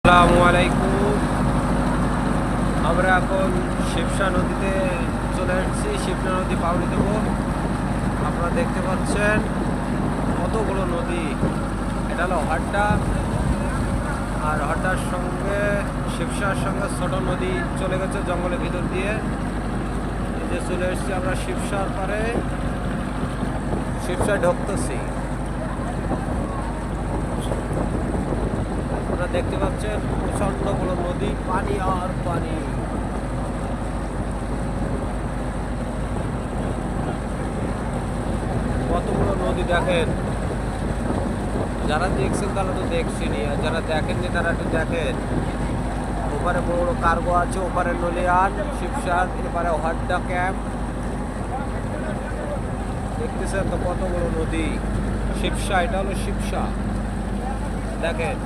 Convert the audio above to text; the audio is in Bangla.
আসসালামু আলাইকুম। আমরা এখন শিবসা নদীতে চলে এসেছি। শিবসা নদী পাড়ি দেব। আপনারা দেখতে পাচ্ছেন কতগুলো নদী। এটা হলো হড্ডা, আর হড্ডার সঙ্গে শিবসার সঙ্গে ছোট নদী চলে গেছে জঙ্গলের ভিতর দিয়ে। এই যে চলে এসেছি আমরা শিবসার পারে, শিবসায় ঢুকতেছি। আপনারা দেখতে পাচ্ছেন প্রচন্ড বড় নদী, পানি আর পানি। কত বড় নদী দেখেন। যারা দেখছেন তারা তো দেখছেনই, আর যারা দেখেননি তারা একটু দেখেন। ওপারে বড় বড় কার্গো আছে, ওপারে নলিয়ান শিবসার, এপারে হড্ডা ক্যাম্প। দেখতেছেন তো কত বড় নদী। শিবসা, এটা হলো শিবসা, দেখেন।